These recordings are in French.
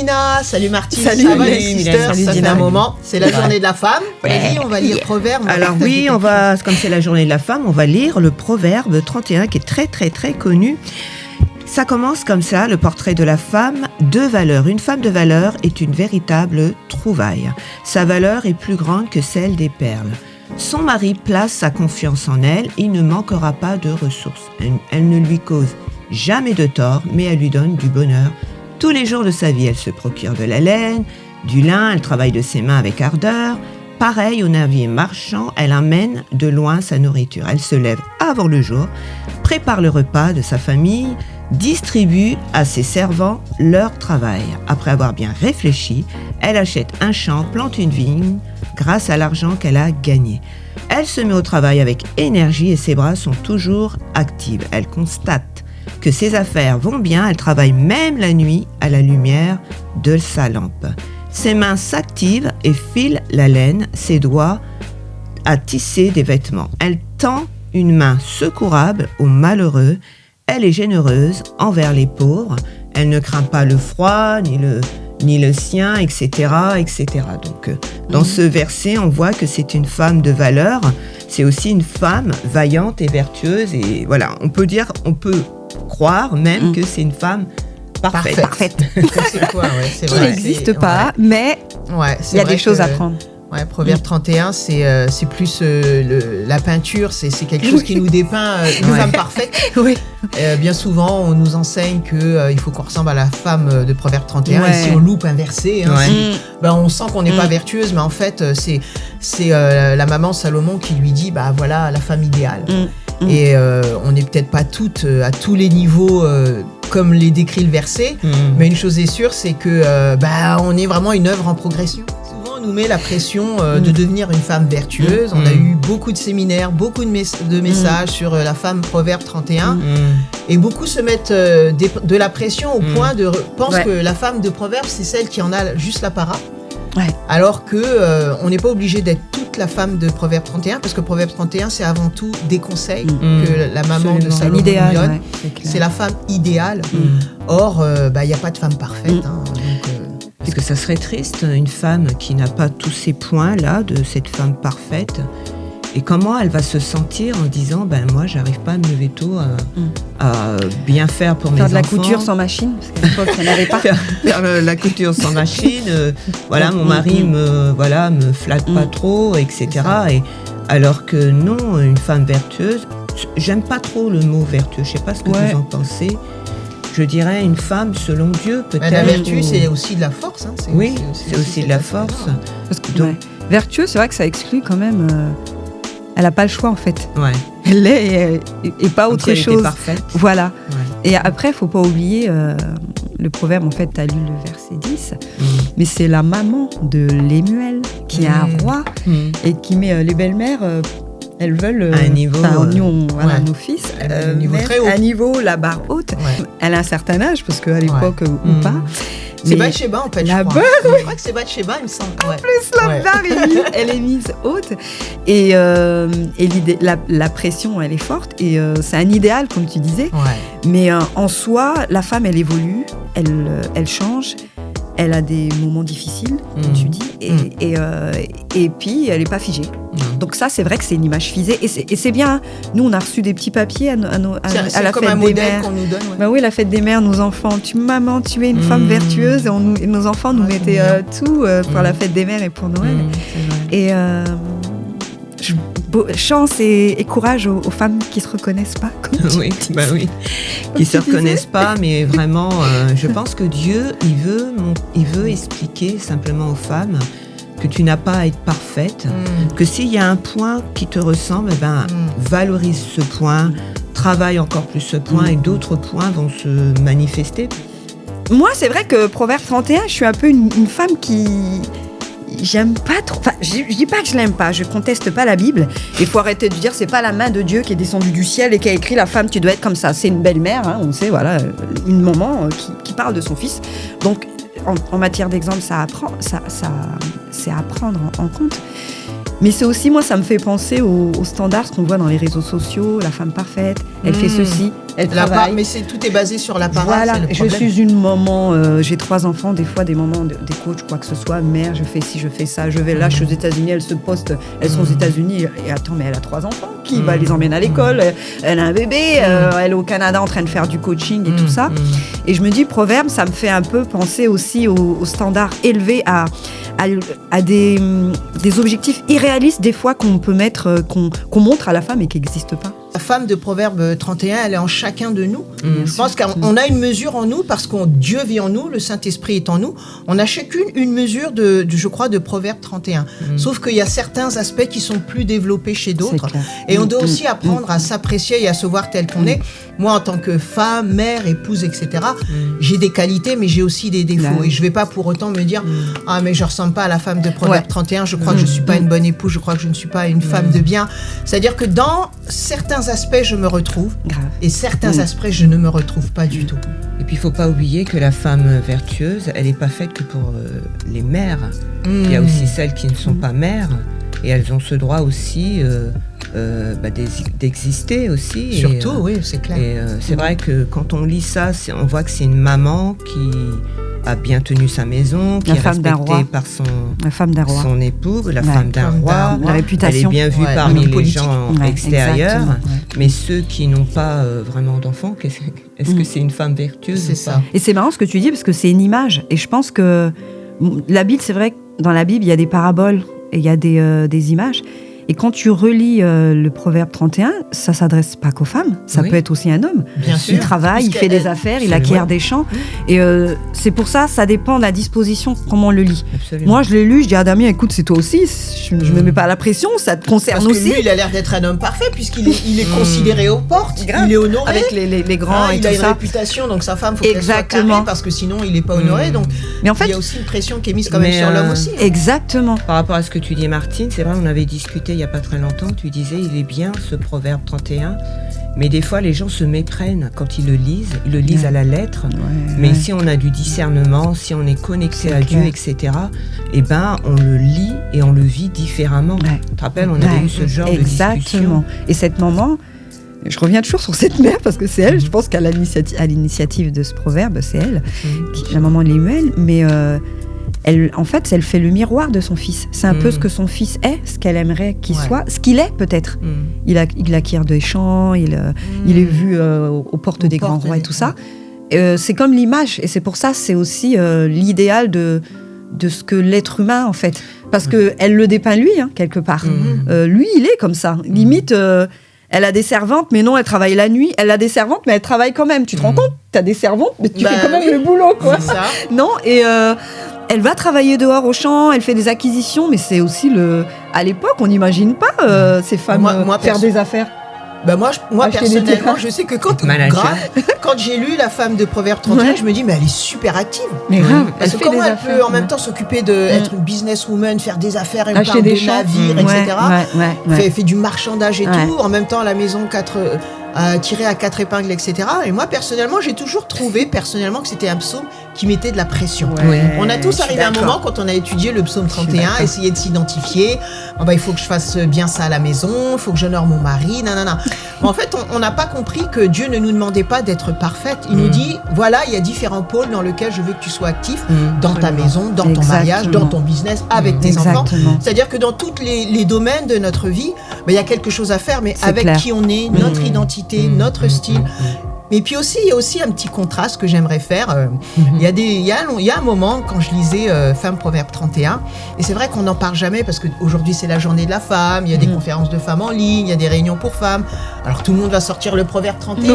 Dina, salut Martine, salut ça va les sisters, salut ça fait Dina. un moment, c'est la journée de la femme. Ouais. Vas-y, on va lire Proverbe. Alors oui, comme c'est la journée de la femme, on va lire le Proverbe 31 qui est très très très connu. Ça commence comme ça, le portrait de la femme de valeur. Une femme de valeur est une véritable trouvaille. Sa valeur est plus grande que celle des perles. Son mari place sa confiance en elle, il ne manquera pas de ressources. Elle ne lui cause jamais de tort, mais elle lui donne du bonheur. Tous les jours de sa vie, elle se procure de la laine, du lin, elle travaille de ses mains avec ardeur. Pareil au navire marchand, elle amène de loin sa nourriture. Elle se lève avant le jour, prépare le repas de sa famille, distribue à ses servants leur travail. Après avoir bien réfléchi, elle achète un champ, plante une vigne, grâce à l'argent qu'elle a gagné. Elle se met au travail avec énergie et ses bras sont toujours actifs. Elle constate que ses affaires vont bien, elle travaille même la nuit à la lumière de sa lampe. Ses mains s'activent et filent la laine, ses doigts à tisser des vêtements. Elle tend une main secourable aux malheureux. Elle est généreuse envers les pauvres. Elle ne craint pas le froid, ni le sien, etc., etc. Donc, dans ce verset, on voit que c'est une femme de valeur. C'est aussi une femme vaillante et vertueuse. Et voilà, on peut croire même que c'est une femme parfaite. C'est quoi, ouais, c'est Qui vrai. n'existe pas, mais il y a des choses à prendre. Ouais, Proverbe 31, c'est plus la peinture, c'est quelque chose qui nous dépeint une femme parfaite. Oui. Bien souvent, on nous enseigne qu'il faut qu'on ressemble à la femme de Proverbe 31. Ouais. Et si on loupe un verset, on sent qu'on n'est pas vertueuse, mais en fait, c'est la maman Salomon qui lui dit, voilà la femme idéale. Et on n'est peut-être pas toutes à tous les niveaux comme les décrit le verset, mais une chose est sûre, c'est que on est vraiment une œuvre en progression. Souvent, on nous met la pression de devenir une femme vertueuse. On a eu beaucoup de séminaires, beaucoup de messages sur la femme Proverbe 31, et beaucoup se mettent de la pression au point de penser que la femme de Proverbe, c'est celle qui en a juste l'apparat. Ouais. Alors que on n'est pas obligé d'être toute la femme de Proverbe 31, parce que Proverbe 31, c'est avant tout des conseils que la maman de Salomon nous donne. C'est la femme idéale. Or, il n'y a pas de femme parfaite. Parce que ça serait triste, une femme qui n'a pas tous ces points-là, de cette femme parfaite. Et comment elle va se sentir en disant, moi, j'arrive pas à me lever tôt à bien faire pour mes enfants. Faire de la couture sans machine, parce qu'à l'époque, ça n'avait pas. Faire la couture sans machine. Mon mari me flatte pas trop, etc. Et alors que non, une femme vertueuse, j'aime pas trop le mot vertueux. Je sais pas ce que vous en pensez. Je dirais une femme selon Dieu, peut-être. La vertu, c'est aussi de la force. C'est aussi de la force. Parce que, vertueux, c'est vrai que ça exclut quand même. Elle n'a pas le choix, en fait. Ouais. Elle l'est et pas autre elle chose. était parfaite. Voilà. Ouais. Et après, il ne faut pas oublier le proverbe, en fait, tu as lu le verset 10, mais c'est la maman de Lémuel qui est un roi et qui met les belles-mères. Elles veulent à un niveau, nos fils, à un niveau, la barre haute. Ouais. Elle a un certain âge, parce qu'à l'époque, ou pas. C'est Bathsheba, en fait, je crois. Je crois que c'est Bathsheba, il me semble. En plus, la barre, elle est mise haute. Et la pression, elle est forte. Et c'est un idéal, comme tu disais. Ouais. Mais en soi, la femme, elle évolue, elle change. Elle a des moments difficiles, comme tu dis, et puis elle n'est pas figée. Donc ça, c'est vrai que c'est une image figée, et c'est bien. Hein. Nous, on a reçu des petits papiers à la fête des mères. Qu'on nous donne. Oui, la fête des mères, nos enfants. Maman, tu es une femme vertueuse, et nos enfants nous mettaient tout pour la fête des mères et pour Noël. Et chance et courage aux femmes qui se reconnaissent pas. Oui, qui se reconnaissent pas, mais vraiment, je pense que Dieu, il veut expliquer simplement aux femmes que tu n'as pas à être parfaite, que s'il y a un point qui te ressemble, valorise ce point, travaille encore plus ce point, et d'autres points vont se manifester. Moi, c'est vrai que Proverbe 31, je suis un peu une femme qui... J'aime pas trop. Enfin, je dis pas que je l'aime pas, je conteste pas la Bible. Il faut arrêter de dire c'est pas la main de Dieu qui est descendue du ciel et qui a écrit la femme, tu dois être comme ça. C'est une belle-mère, on sait, voilà, une maman qui parle de son fils. Donc, en matière d'exemple, c'est à prendre en compte. Mais c'est aussi, moi, ça me fait penser aux standards qu'on voit dans les réseaux sociaux, la femme parfaite, elle fait ceci, elle travaille. Mais tout est basé sur l'apparence. Voilà, c'est le je problème. suis une maman, j'ai 3 enfants, des fois des mamans, des coachs, quoi que ce soit, mère, je fais ci, je fais ça, je vais là, je suis aux États-Unis, elles se postent, elles sont aux États-Unis, et attends, mais elle a 3 enfants, qui va les emmener à l'école, elle a un bébé, elle est au Canada en train de faire du coaching et tout ça. Et je me dis, Proverbe, ça me fait un peu penser aussi aux standards élevés, à des objectifs irréalistes des fois qu'on peut mettre, qu'on montre à la femme et qui n'existent pas. La femme de Proverbe 31, elle est en chacun de nous. Je pense qu'on a une mesure en nous parce que Dieu vit en nous, le Saint-Esprit est en nous. On a chacune une mesure je crois, de Proverbe 31. Sauf qu'il y a certains aspects qui sont plus développés chez d'autres. Et on doit aussi apprendre à s'apprécier et à se voir tel qu'on est. Moi, en tant que femme, mère, épouse, etc., j'ai des qualités, mais j'ai aussi des défauts. Et je ne vais pas pour autant me dire « Ah, mais je ne ressemble pas à la femme de Proverbe 31, je crois que je ne suis pas une bonne épouse, je crois que je ne suis pas une femme de bien. » C'est-à-dire que dans certains aspects, je me retrouve. Grave. Et certains aspects, je ne me retrouve pas du tout. Et puis, il ne faut pas oublier que la femme vertueuse, elle n'est pas faite que pour les mères. Il y a aussi celles qui ne sont pas mères. Et elles ont ce droit aussi d'exister aussi. Surtout, oui, c'est clair. Et c'est vrai que quand on lit ça, on voit que c'est une maman qui a bien tenu sa maison, qui est respectée par son époux, la femme d'un roi. La réputation. Elle est bien vue parmi les gens extérieurs. Ouais. Mais ceux qui n'ont pas vraiment d'enfants, est-ce que c'est une femme vertueuse? C'est ça. Et c'est marrant ce que tu dis parce que c'est une image. Et je pense que la Bible, c'est vrai que dans la Bible, il y a des paraboles et il y a des images. Et quand tu relis le Proverbe 31, ça ne s'adresse pas qu'aux femmes. Ça peut être aussi un homme. Bien sûr. Il travaille, il fait des affaires, il acquiert des champs. Et c'est pour ça, ça dépend de la disposition, comment on le lit. Absolument. Moi, je l'ai lu, je dis à Damien, écoute, c'est toi aussi. Je ne me mets pas à la pression, ça te concerne Parce que aussi. lui, il a l'air d'être un homme parfait puisqu'il est considéré aux portes. Grave. Il est honoré. Avec les grands et il tout a une ça. réputation, donc sa femme, faut qu'elle soit Exactement. carrée parce que sinon, il n'est pas honoré. Donc, Mais en fait, il y a aussi une pression qui est mise quand même sur l'homme aussi. exactement. Par rapport à ce que tu dis, Martine, c'est vrai, on avait discuté il n'y a pas très longtemps, tu disais, il est bien ce Proverbe 31, mais des fois les gens se méprennent quand ils le lisent à la lettre, mais si on a du discernement, si on est connecté à Dieu, etc., eh ben, on le lit et on le vit différemment. Tu te rappelles, on avait eu ce genre de discussion. Exactement. Et cette maman, je reviens toujours sur cette mère parce que c'est elle, je pense qu'à l'initiative de ce proverbe, c'est elle, la maman de Lémuel, mais elle fait le miroir de son fils. C'est un peu ce que son fils est, ce qu'elle aimerait qu'il soit, ce qu'il est peut-être. Il acquiert des champs, il est vu aux portes des grands rois et tout ça. C'est comme l'image, et c'est pour ça, c'est aussi l'idéal de ce que l'être humain, en fait. Parce qu'elle le dépeint lui, quelque part. Lui, il est comme ça. Limite, elle a des servantes, mais non, elle travaille la nuit. Elle a des servantes, mais elle travaille quand même. Tu te rends compte? T'as des servantes, mais tu fais quand même le boulot, quoi. C'est ça. Non, et elle va travailler dehors au champ, elle fait des acquisitions, mais c'est aussi à l'époque, on n'imagine pas ces femmes faire des affaires. Moi personnellement, je sais que quand j'ai lu la femme de Proverbe 31, je me dis, mais elle est super active. Mais grave, parce que comment elle peut en même temps s'occuper d'être une businesswoman, faire des affaires, elle acheter parle des de navires, etc. Fait du marchandage et tout, en même temps la maison tirée à 4 épingles, etc. Et moi, personnellement, j'ai toujours trouvé que c'était un psaume qui mettait de la pression. On a tous arrivé à un moment, quand on a étudié le psaume 31, essayer de s'identifier. Il faut que je fasse bien ça à la maison, il faut que j'honore mon mari, nanana. En fait, on n'a pas compris que Dieu ne nous demandait pas d'être parfaite. Il nous dit, voilà, il y a différents pôles dans lesquels je veux que tu sois actif, dans ta maison, dans ton mariage, dans ton business, avec tes enfants. C'est-à-dire que dans tous les domaines de notre vie, il y a quelque chose à faire, mais avec qui on est, notre identité, notre style. Mais puis aussi, il y a aussi un petit contraste que j'aimerais faire. Il y a un moment, quand je lisais Femme Proverbe 31, et c'est vrai qu'on n'en parle jamais parce qu'aujourd'hui, c'est la journée de la femme, il y a des conférences de femmes en ligne, il y a des réunions pour femmes. Alors, tout le monde va sortir le Proverbe 31,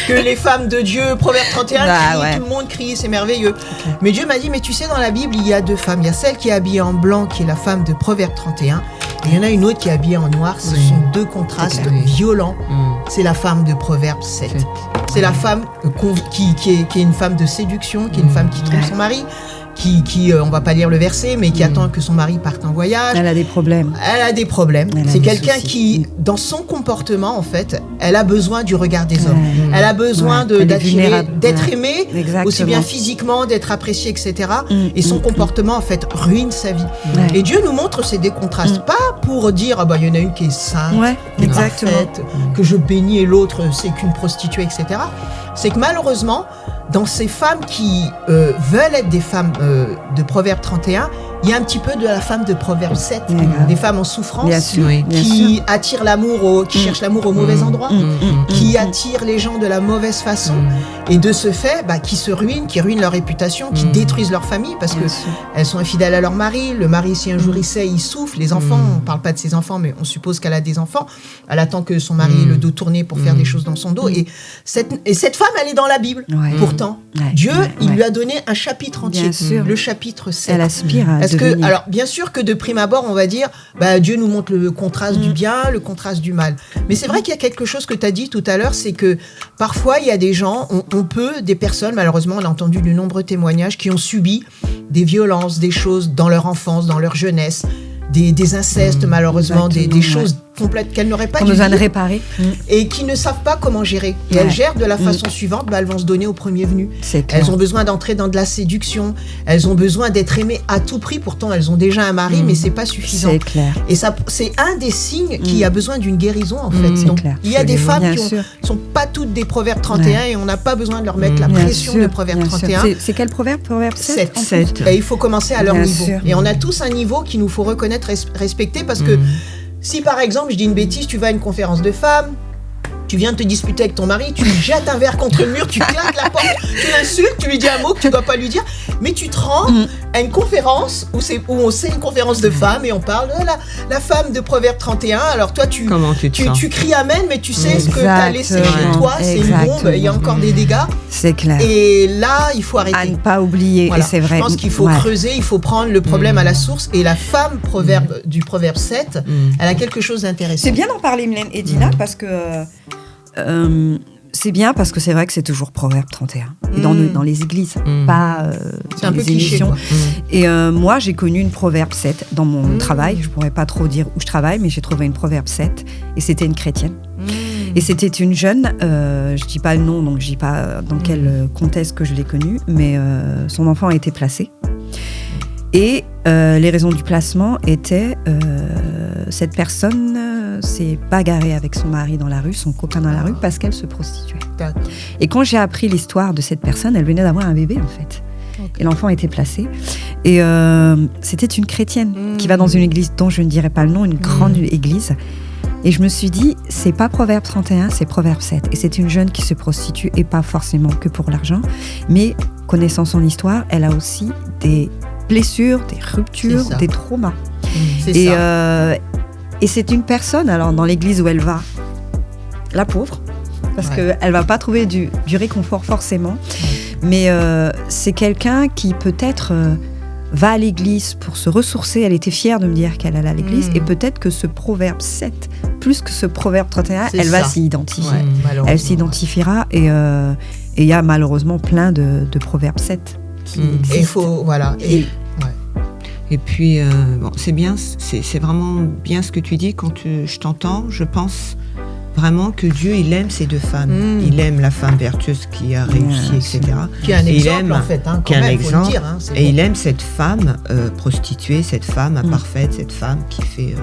que les femmes de Dieu, Proverbe 31, crient, tout le monde crie, c'est merveilleux. Mais Dieu m'a dit, mais tu sais, dans la Bible, il y a 2 femmes. Il y a celle qui est habillée en blanc, qui est la femme de Proverbe 31, et il y en a une autre qui est habillée en noir. Ce sont 2 contrastes violents. C'est la femme de Proverbe 7. C'est la femme qui est une femme de séduction, qui est une femme qui trompe son mari, on va pas lire le verset, mais qui attend que son mari parte en voyage. Elle a des problèmes. C'est quelqu'un qui, dans son comportement, en fait, elle a besoin du regard des hommes. Elle a besoin d'être aimée, aussi bien physiquement, d'être appréciée, etc. Et son comportement, en fait, ruine sa vie. Et Dieu nous montre ces décontrastes, pas pour dire, ah bah, il y en a une qui est sainte, qui est parfaite, que je bénis et l'autre, c'est qu'une prostituée, etc. C'est que malheureusement, dans ces femmes qui veulent être des femmes de Proverbe 31, il y a un petit peu de la femme de Proverbe 7, des femmes en souffrance, qui attirent l'amour, qui cherchent l'amour au mauvais endroit, qui attirent les gens de la mauvaise façon, et de ce fait, qui se ruinent, qui ruinent leur réputation, qui détruisent leur famille, parce que elles sont infidèles à leur mari. Le mari, si un jour il sait, il souffre. Les enfants, on parle pas de ses enfants, mais on suppose qu'elle a des enfants. Elle attend que son mari ait le dos tourné pour faire des choses dans son dos. Et cette femme, elle est dans la Bible. Pourtant, Dieu, il lui a donné un chapitre entier, le chapitre 7. Elle aspire à devenir. Alors, bien sûr que de prime abord, on va dire, Dieu nous montre le contraste du bien, le contraste du mal. Mais c'est vrai qu'il y a quelque chose que tu as dit tout à l'heure, c'est que parfois, il y a des gens, des personnes, malheureusement, on a entendu de nombreux témoignages, qui ont subi des violences, des choses dans leur enfance, dans leur jeunesse, des incestes, malheureusement, des choses complètes qu'elles n'auraient pas dû besoin de réparer. Et qui ne savent pas comment gérer. Et elles gèrent de la façon suivante, elles vont se donner au premier venu. Elles ont besoin d'entrer dans de la séduction, elles ont besoin d'être aimées à tout prix, pourtant elles ont déjà un mari, mais c'est pas suffisant. C'est clair. Et ça, c'est un des signes qui a besoin d'une guérison, en fait. Donc, il y a des femmes qui sont pas toutes des Proverbes 31 et on n'a pas besoin de leur mettre la pression de Proverbes 31. C'est quel proverbe? Proverbe 7. Et il faut commencer à leur niveau. Et on a tous un niveau qu'il nous faut reconnaître, respecter, parce que si par exemple, je dis une bêtise, tu vas à une conférence de femmes, tu viens de te disputer avec ton mari, tu lui jettes un verre contre le mur, tu claques la porte, tu l'insultes, tu lui dis un mot que tu ne dois pas lui dire, mais tu te rends à une conférence où c'est une conférence de femmes et on parle de la femme de Proverbe 31. Alors toi, tu cries amen, mais tu sais ce que tu as laissé chez toi, c'est une bombe, il y a encore des dégâts. C'est clair. Et là, il faut arrêter. À ne pas oublier, et c'est vrai. Je pense qu'il faut creuser, il faut prendre le problème à la source. Et la femme du Proverbe 7, elle a quelque chose d'intéressant. C'est bien d'en parler, Mylène et Dina, parce que... c'est bien parce que c'est vrai que c'est toujours Proverbe 31 et dans les églises, pas c'est un peu les cliché, émissions. Et moi j'ai connu une Proverbe 7 dans mon travail. Je pourrais pas trop dire où je travaille, mais j'ai trouvé une Proverbe 7 et c'était une chrétienne. Et c'était une jeune, je dis pas le nom, donc je dis pas dans quel contexte que je l'ai connue, mais son enfant a été placé. Et les raisons du placement étaient cette personne s'est bagarrée avec son mari dans la rue, son copain dans la rue, parce qu'elle se prostituait. Et quand j'ai appris l'histoire de cette personne, elle venait d'avoir un bébé en fait. Et l'enfant était placé. Et c'était une chrétienne qui va dans une église dont je ne dirai pas le nom, une grande église. Et je me suis dit, c'est pas Proverbe 31, c'est Proverbe 7. Et c'est une jeune qui se prostitue, et pas forcément que pour l'argent. Mais connaissant son histoire, elle a aussi des blessures, des ruptures, des traumas. Et c'est une personne, alors dans l'église où elle va, la pauvre, parce qu'elle va pas trouver du réconfort forcément, mais c'est quelqu'un qui peut-être va à l'église pour se ressourcer. Elle était fière de me dire qu'elle allait à l'église, et peut-être que ce Proverbe 7, plus que ce Proverbe 31, elle va s'y identifier. Elle s'identifiera, et il y a malheureusement plein de Proverbes 7 qui existent. Et il faut, voilà. Et puis, c'est bien, c'est vraiment bien ce que tu dis. Quand je t'entends, je pense vraiment que Dieu, il aime ces deux femmes. Il aime la femme vertueuse qui a réussi, etc. Qui est un exemple, en fait, quand même, faut le dire. Et il aime cette femme prostituée, cette femme imparfaite, cette femme qui fait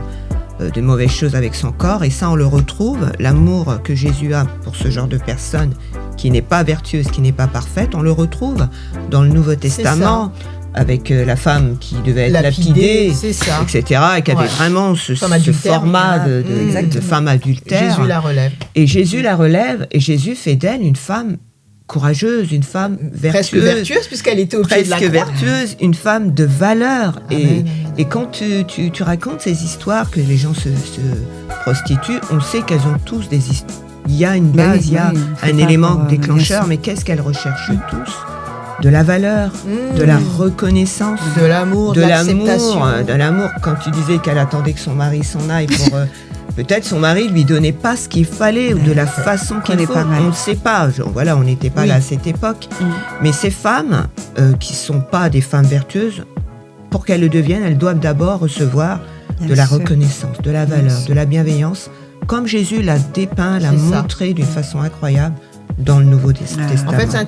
de mauvaises choses avec son corps. Et ça, on le retrouve, l'amour que Jésus a pour ce genre de personne qui n'est pas vertueuse, qui n'est pas parfaite, on le retrouve dans le Nouveau Testament. Avec la femme qui devait être lapidée, etc., et qui avait vraiment ce format de femme adultère. Jésus la relève. Et Jésus la relève, et Jésus fait d'elle une femme courageuse, une femme vertueuse. Presque vertueuse, puisqu'elle était au pied de la croix. Presque vertueuse, une femme de valeur. Et quand tu racontes ces histoires que les gens se prostituent, on sait qu'elles ont tous des histoires. Il y a une base, il y a un élément déclencheur, mais qu'est-ce qu'elles recherchent tous ? De la valeur, de la reconnaissance, de l'amour, de l'acceptation. De l'amour. Quand tu disais qu'elle attendait que son mari s'en aille Peut-être son mari lui donnait pas ce qu'il fallait ou de la façon qu'il faut. On ne sait pas. Voilà, on n'était pas là à cette époque. Mais ces femmes qui sont pas des femmes vertueuses, pour qu'elles le deviennent, elles doivent d'abord recevoir de la reconnaissance, de la valeur, de la bienveillance, comme Jésus l'a dépeint, l'a montré d'une façon incroyable dans le Nouveau Testament. En fait, c'est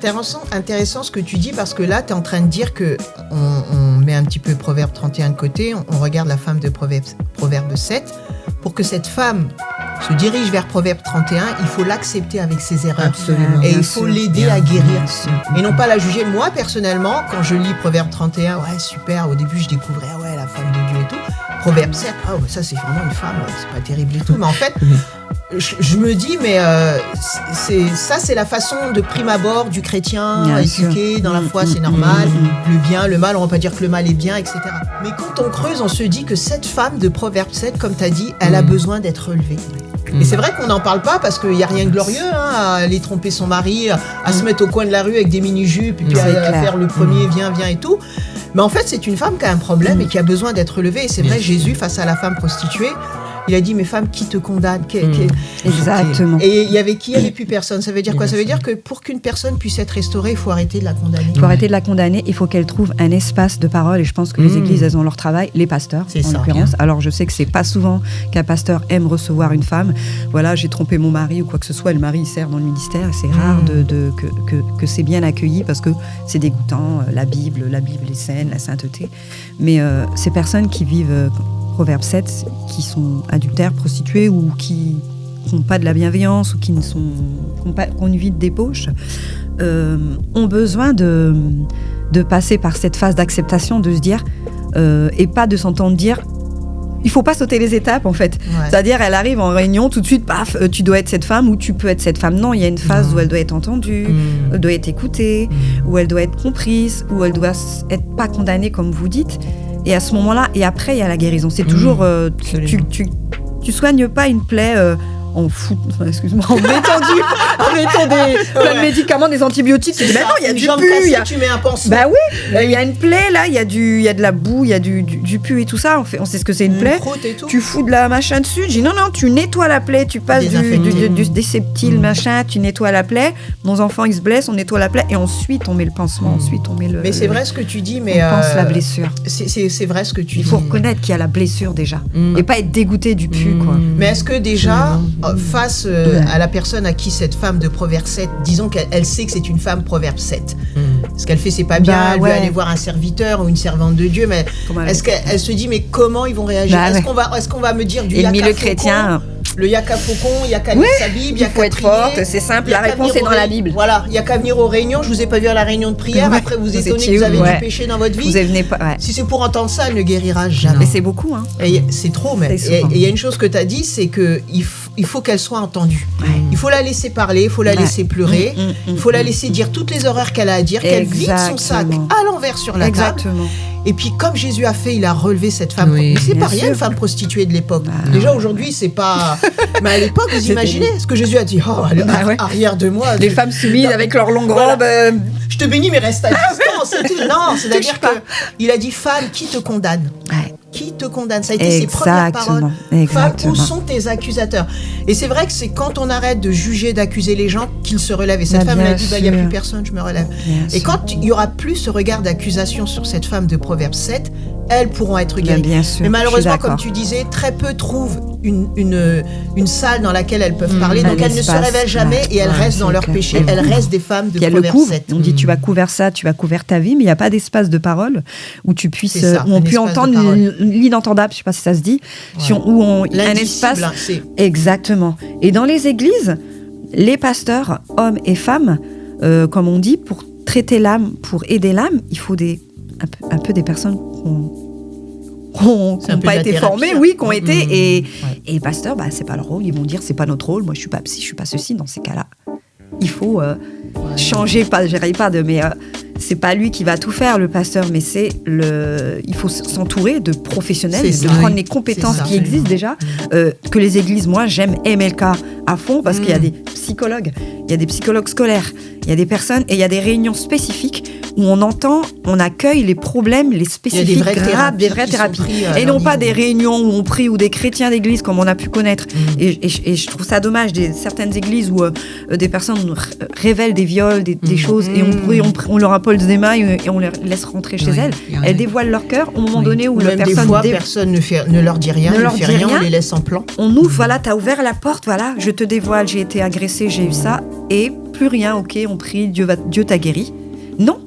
intéressant ce que tu dis, parce que là, tu es en train de dire que on met un petit peu Proverbe 31 de côté, on regarde la femme de Proverbe 7. Pour que cette femme se dirige vers Proverbe 31, il faut l'accepter avec ses erreurs. Absolument. Et il faut l'aider à guérir. Et non pas la juger. Moi, personnellement, quand je lis Proverbe 31, ouais, super, au début, je découvrais, la femme de Dieu et tout. Proverbe 7, ça, c'est vraiment une femme, c'est pas terrible et tout. Mais en fait, je me dis, mais c'est la façon de prime abord du chrétien éduqué dans la foi, c'est normal. Le bien, le mal, on va pas dire que le mal est bien, etc. Mais quand on creuse, on se dit que cette femme de Proverbe 7, comme tu as dit, elle a besoin d'être relevée. Et c'est vrai qu'on n'en parle pas parce qu'il n'y a rien de glorieux à aller tromper son mari, à se mettre au coin de la rue avec des mini-jupes et puis à faire le premier viens et tout. Mais en fait, c'est une femme qui a un problème et qui a besoin d'être relevée. Et c'est vrai, Jésus, face à la femme prostituée, il a dit, mais femme, qui te condamne? Exactement. Et il y avait qui? Il n'y avait plus personne. Ça veut dire quoi? Ça veut dire que pour qu'une personne puisse être restaurée, il faut arrêter de la condamner. Il faut arrêter de la condamner. Il faut qu'elle trouve un espace de parole. Et je pense que les églises, elles ont leur travail. Les pasteurs, en l'occurrence. Alors, je sais que c'est pas souvent qu'un pasteur aime recevoir une femme. Voilà, j'ai trompé mon mari ou quoi que ce soit. Et le mari, il sert dans le ministère. C'est rare que c'est bien accueilli parce que c'est dégoûtant. La Bible est saine, la sainteté. Mais ces personnes qui vivent... Proverbe 7, qui sont adultères, prostituées ou qui n'ont pas de la bienveillance ou qui ont une vie de débauche, ont besoin de passer par cette phase d'acceptation, de se dire, et pas de s'entendre dire, il faut pas sauter les étapes en fait. C'est-à-dire, elle arrive en réunion, tout de suite, paf, tu dois être cette femme ou tu peux être cette femme. Non, il y a une phase où elle doit être entendue, elle doit être écoutée, où elle doit être comprise, où elle doit être pas condamnée comme vous dites. Et à ce moment-là, et après, il y a la guérison. C'est toujours... tu soignes pas une plaie en mettant plein de médicaments, des antibiotiques. Tu dis, mais non, il y a du pu. Tu mets un pansement. Bah oui, il y a une plaie, là, il y a de la boue, il y a du pu et tout ça. On sait ce que c'est une plaie. Tu fous de la machin dessus. Je dis, non, tu nettoies la plaie. Tu passes du déseptile, machin, tu nettoies la plaie. Nos enfants, ils se blessent, on nettoie la plaie. Et ensuite, on met le pansement. Ensuite, on met le... Mais c'est vrai ce que tu dis, mais... On pense la blessure. C'est vrai ce que tu dis. Il faut reconnaître qu'il y a la blessure déjà. Et pas être dégoûté du pu, quoi. Mais est-ce que déjà... face à la personne à qui cette femme de Proverbe 7, disons qu'elle sait que c'est une femme Proverbe 7. Ce qu'elle fait, c'est pas bien, elle veut aller voir un serviteur ou une servante de Dieu, mais est-ce qu'elle se dit, mais comment ils vont réagir? Est-ce qu'on va me dire du yaka le chrétien, le yaka faucon, yaka lire sa Bible, il faut être forte, c'est simple, la réponse est dans la Bible. Voilà, il y a qu'à venir aux réunions, je vous ai pas vu à la réunion de prière, après vous étonnez que vous avez du péché dans votre vie. Si c'est pour entendre ça, elle ne guérira jamais. Mais c'est beaucoup, hein. C'est trop, mais il y a une chose que tu as dit, c'est que il faut qu'elle soit entendue. Il faut la laisser parler, il faut la laisser pleurer, il faut la laisser dire toutes les horreurs qu'elle a à dire, qu'elle vide son sac à l'envers sur la table. Et puis comme Jésus a fait, il a relevé cette femme. Mais c'est pas rien, une femme prostituée de l'époque. Déjà aujourd'hui, c'est pas... Mais à l'époque, vous imaginez ce que Jésus a dit, arrière de moi. Les femmes soumises avec leurs longues robes. Je te bénis, mais reste à distance. Non, c'est-à-dire qu'il a dit, femme, qui te condamne? Qui te condamne? Ça a été ses premières paroles. Femme, où sont tes accusateurs? Et c'est vrai que c'est quand on arrête de juger, d'accuser les gens qu'ils se relèvent. Et cette femme a dit, il n'y a plus personne, je me relève. Et quand il n'y aura plus ce regard d'accusation sur cette femme de Proverbe 7, elles pourront être guéries. Mais malheureusement, comme tu disais, très peu trouvent une salle dans laquelle elles peuvent parler. Donc elles ne se révèlent jamais et elles restent dans leur péché. Elles restent des femmes de Proverbe 7. On dit, tu as couvert ça, tu as couvert ta vie, mais il n'y a pas d'espace de parole où tu puisses, où on puisse entendre l'inentendable, je ne sais pas si ça se dit, un espace. Exactement. Et dans les églises, les pasteurs, hommes et femmes, comme on dit, pour traiter l'âme, pour aider l'âme, il faut un peu des personnes qui n'ont pas été formés, qui ont été. Et les pasteurs, c'est pas leur rôle. Ils vont dire, c'est pas notre rôle. Moi, je suis pas psy, je suis pas ceci. Dans ces cas-là, il faut changer. Mais c'est pas lui qui va tout faire, le pasteur. Mais il faut s'entourer de professionnels, prendre les compétences qui existent déjà. Que les églises, moi, j'aime MLK à fond parce qu'il y a des psychologues, il y a des psychologues scolaires, il y a des personnes et il y a des réunions spécifiques où on accueille les problèmes, les spécifiques graves, des vraies thérapies. Et non pas des réunions où on prie ou des chrétiens d'église comme on a pu connaître. Et je trouve ça dommage, certaines églises où des personnes révèlent des viols, des choses, et on leur impose des mains et on les laisse rentrer chez elles. Elles dévoilent leur cœur au moment donné où la personne ne leur dit rien, ne fait rien, on les laisse en plan. On ouvre, voilà, t'as ouvert la porte, voilà, je te dévoile, j'ai été agressée, j'ai eu ça, et plus rien, ok, on prie, Dieu t'a guéri. Non,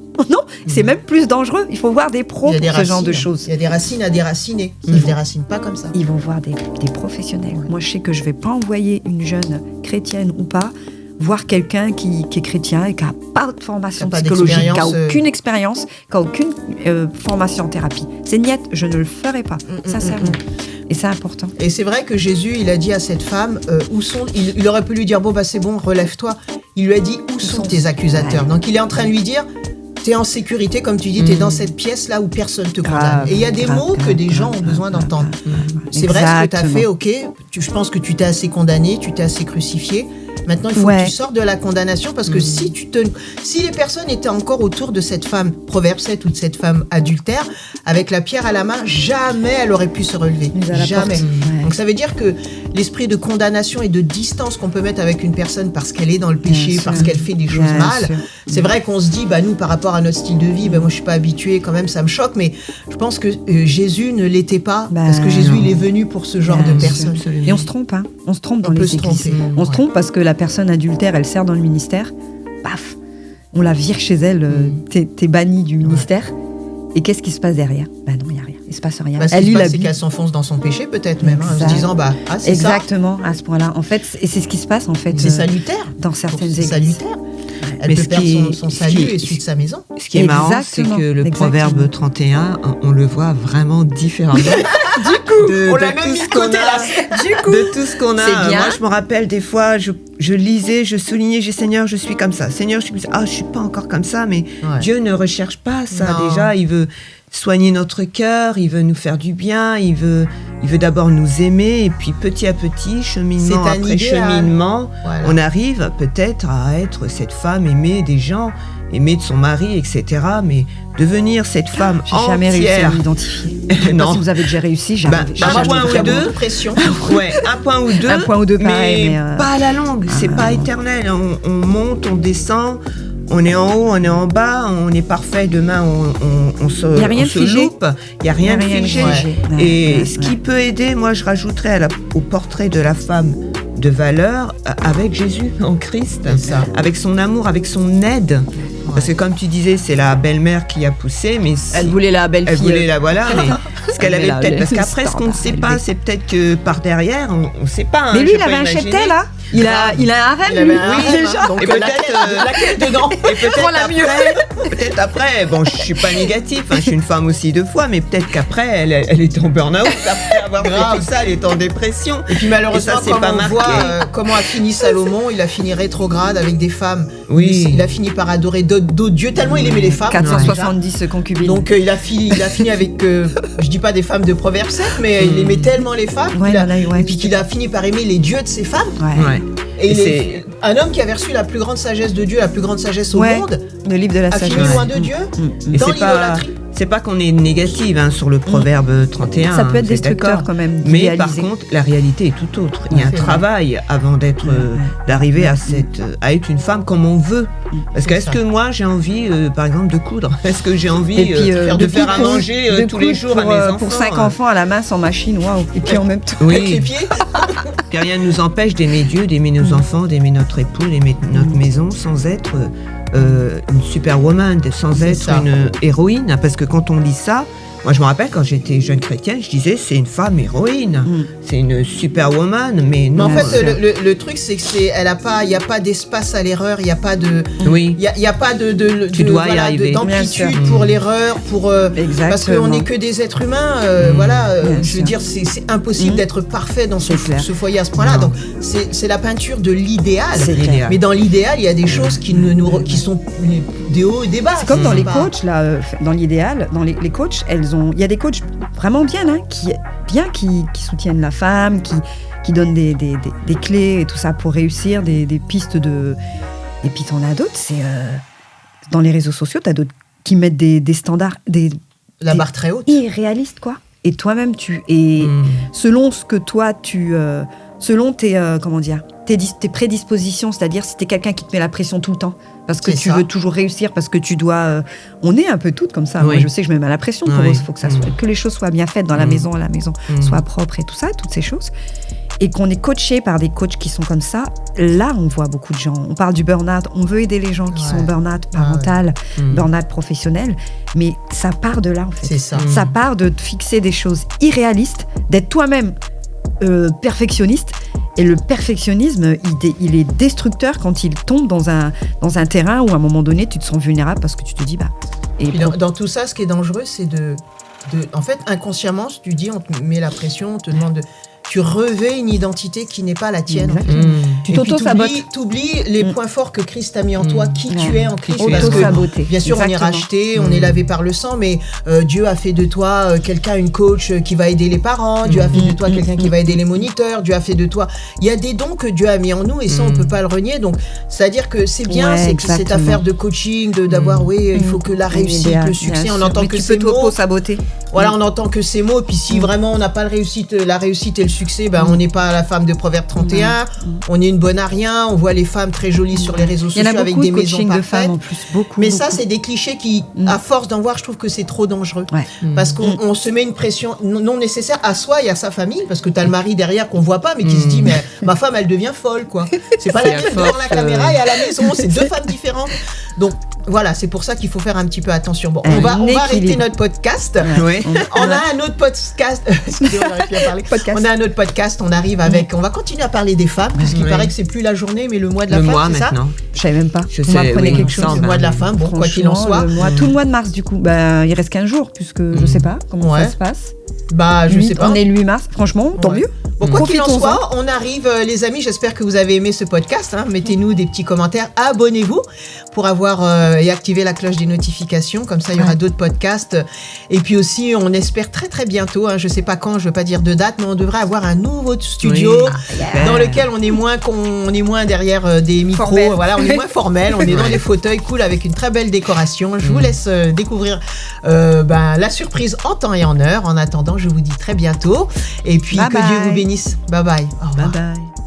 c'est même plus dangereux. Il faut voir des pros pour ce genre de choses. Il y a des racines à déraciner. Ça ne se déracine pas comme ça. Ils vont voir des professionnels. Moi, je sais que je ne vais pas envoyer une jeune chrétienne ou pas voir quelqu'un qui est chrétien et qui n'a pas de formation psychologique, qui n'a aucune expérience, qui n'a aucune formation en thérapie. C'est niette, je ne le ferai pas, sincèrement. Et c'est important. Et c'est vrai que Jésus, il a dit à cette femme, il aurait pu lui dire, c'est bon, relève-toi. Il lui a dit, où sont tes accusateurs ? Donc il est en train de lui dire, t'es en sécurité, comme tu dis, t'es dans cette pièce-là où personne te condamne. Et il y a des mots que des gens ont besoin d'entendre. C'est vrai ce que t'as fait, ok, je pense que tu t'es assez condamné, tu t'es assez crucifié. Maintenant, il faut que tu sortes de la condamnation parce que si les personnes étaient encore autour de cette femme, Proverbe 7, ou de cette femme adultère, avec la pierre à la main, jamais elle aurait pu se relever. Jamais. Donc ça veut dire que l'esprit de condamnation et de distance qu'on peut mettre avec une personne parce qu'elle est dans le péché, parce qu'elle fait des choses mal, c'est vrai qu'on se dit, nous, par rapport à notre style de vie, moi je suis pas habituée, quand même, ça me choque, mais je pense que Jésus ne l'était pas, parce que Jésus, il est venu pour ce genre de personnes. Et on se trompe, on se trompe dans les églises. On se trompe parce que la personne adultère, elle sert dans le ministère, paf, on la vire chez elle, t'es banni du ministère. Et qu'est-ce qui se passe derrière ? Non, il n'y a rien, il ne se passe rien. Ce qui se passe, c'est qu'elle s'enfonce dans son péché peut-être même, en se disant, c'est exactement, à ce point-là. En fait, et c'est ce qui se passe en fait. C'est salutaire. Dans certaines églises. C'est salutaire. Elle peut perdre son salut et suite sa maison. Ce qui est marrant, c'est que le proverbe 31, on le voit vraiment différemment. On l'a même mis de côté là. De tout ce qu'on a. Moi, je me rappelle des fois, je lisais, je soulignais, Seigneur, je suis comme ça. Seigneur, je suis comme ça. Je suis pas encore comme ça, mais Dieu ne recherche pas ça. Non. Déjà, il veut soigner notre cœur, il veut nous faire du bien, il veut d'abord nous aimer, et puis petit à petit, cheminement après cheminement, on arrive peut-être à être cette femme aimée des gens, aimée de son mari, etc. Mais devenir cette femme entière... J'ai jamais réussi à m'identifier. Je sais pas si vous avez déjà réussi. Un point ou deux. Pression. Un point ou deux, pareil. Mais pas à la longue, c'est pas éternel. On monte, on descend... On est en haut, on est en bas, on est parfait. Demain, on se loupe. Il n'y a rien de figé. Et ce qui peut aider, moi, je rajouterais au portrait de la femme de valeur avec Jésus en Christ, avec son amour, avec son aide. Parce que comme tu disais, c'est la belle-mère qui a poussé, mais elle voulait la belle-fille. Elle voulait la mais ce qu'elle avait peut-être. Parce qu'après, ce qu'on ne sait pas, c'est peut-être que par derrière, on ne sait pas. Mais lui, il avait un cheptel, là. Il a un harem, lui. Déjà. Donc, et peut-être laquelle dedans. Et peut-être après, bon, je suis pas négatif, je suis une femme aussi de foi, mais peut-être qu'après, elle est en burn-out, après avoir fait tout ça, elle est en dépression. Et puis malheureusement, on voit comment a fini Salomon, il a fini rétrograde avec des femmes. Oui. Il a fini par adorer d'autres dieux, tellement il aimait les femmes. 470 concubines. Donc il a fini avec, je dis pas des femmes de Proverbe 7, mais il aimait tellement les femmes, et puis qu'il a fini par aimer les dieux de ces femmes. Et c'est un homme qui avait reçu la plus grande sagesse de Dieu, la plus grande sagesse au monde, le livre de la sagesse, a fini loin de Dieu, dans l'idolâtrie. C'est pas qu'on est négative sur le proverbe 31. Ça peut être destructeur quand même. Mais par contre, la réalité est tout autre. Il y a un travail avant d'arriver à être une femme comme on veut. Parce que est-ce que moi j'ai envie, par exemple, de coudre ? Est-ce que j'ai envie de faire à manger tous les jours à mes enfants ? Pour 5 enfants à la main sans machine, waouh ! Et puis en même temps, avec les pieds. Car rien ne nous empêche d'aimer Dieu, d'aimer nos enfants, d'aimer notre époux, d'aimer notre maison, sans être une superwoman, sans être une héroïne. Parce que quand on lit ça, moi je me rappelle quand j'étais jeune chrétienne, je disais c'est une femme héroïne, c'est une superwoman, mais non. Mais en fait, le truc c'est que il n'y a pas d'espace à l'erreur, il n'y a pas de, il y a pas d'amplitude pour l'erreur, parce qu'on n'est que des êtres humains, je veux dire c'est impossible d'être parfait dans ce foyer à ce point-là. Donc c'est la peinture de l'idéal. Mais dans l'idéal, il y a des choses qui sont des hauts et des bas. C'est comme dans les coachs là, dans l'idéal, dans les coachs, il y a des coachs vraiment bien, qui soutiennent la femme, qui donnent des clés et tout ça pour réussir, des pistes de... Et puis t'en as d'autres, c'est... dans les réseaux sociaux, t'as d'autres qui mettent des standards, La barre très haute. irréalistes, quoi. Et toi-même, selon ce que toi, selon tes, tes prédispositions, c'est-à-dire si t'es quelqu'un qui te met la pression tout le temps, parce que tu veux toujours réussir, parce que tu dois... on est un peu toutes comme ça. Oui. Moi, je sais que je me mets la pression pour il faut que que les choses soient bien faites dans la maison soit propre et tout ça, toutes ces choses. Et qu'on est coaché par des coachs qui sont comme ça, là, on voit beaucoup de gens. On parle du burn-out, on veut aider les gens qui sont burn-out parental, burn-out professionnel, mais ça part de là, en fait. C'est ça. Ça part de te fixer des choses irréalistes, d'être toi-même perfectionniste. Et le perfectionnisme, il est destructeur quand il tombe dans un terrain où, à un moment donné, tu te sens vulnérable parce que tu te dis... Et puis dans tout ça, ce qui est dangereux, c'est en fait, inconsciemment, tu dis, on te met la pression, on te demande tu revêts une identité qui n'est pas la tienne. En fait. Tu t'auto-sabotes. T'oublies les points forts que Christ t'a mis en toi, qui tu es en Christ. Parce que, bien sûr, on est racheté, on est lavé par le sang, mais Dieu a fait de toi une coach qui va aider les parents, Dieu a fait de toi quelqu'un qui va aider les moniteurs, Dieu a fait de toi... Il y a des dons que Dieu a mis en nous et ça, on ne peut pas le renier. Donc, c'est-à-dire que c'est bien, c'est cette affaire de coaching, d'avoir, il faut que la réussite, le succès, on entend que ces mots... Tu peux saboter. Voilà, on entend que ces mots, puis si vraiment on n'a pas la réussite et le succès, on n'est pas la femme de Proverbe 31, on est une bonne à rien, on voit les femmes très jolies sur les réseaux sociaux avec des maisons parfaites. De femmes en plus, mais ça, c'est des clichés qui, à force d'en voir, je trouve que c'est trop dangereux. Parce qu'on se met une pression non nécessaire à soi et à sa famille, parce que tu as le mari derrière qu'on voit pas, mais qui se dit, mais ma femme, elle devient folle, quoi. C'est pas la même devant la caméra et à la maison, c'est deux femmes différentes. Donc, voilà, c'est pour ça qu'il faut faire un petit peu attention. Bon, on va arrêter notre podcast. On a un autre podcast. Excusez-moi, j'arrive plus à parler. On a un autre podcast. On arrive avec. On va continuer à parler des femmes, puisqu'il paraît que c'est plus la journée, mais le mois de la femme, c'est ça ? Je savais même pas. Vous m'apprenez quelque chose. Le mois de la femme, bon, quoi qu'il en soit. Tout le mois de mars, du coup. Il reste 15 jours, puisque je sais pas comment ça se passe. Je sais pas. On est le 8 mars. Franchement, tant mieux. Bon, quoi qu'il en soit, on arrive, les amis. J'espère que vous avez aimé ce podcast. Mettez-nous des petits commentaires. Abonnez-vous pour avoir et activer la cloche des notifications. Comme ça, il y aura d'autres podcasts. Et puis aussi, on espère très très bientôt. Je sais pas quand, je veux pas dire de date, mais on devrait avoir un nouveau studio dans lequel on est moins derrière des micros. Formel. Voilà, on est moins formel. On est dans des fauteuils cool avec une très belle décoration. Je vous laisse découvrir la surprise en temps et en heure. En attendant, je vous dis très bientôt. Et puis que Dieu vous bénisse. Bye bye. Au revoir. Bye bye.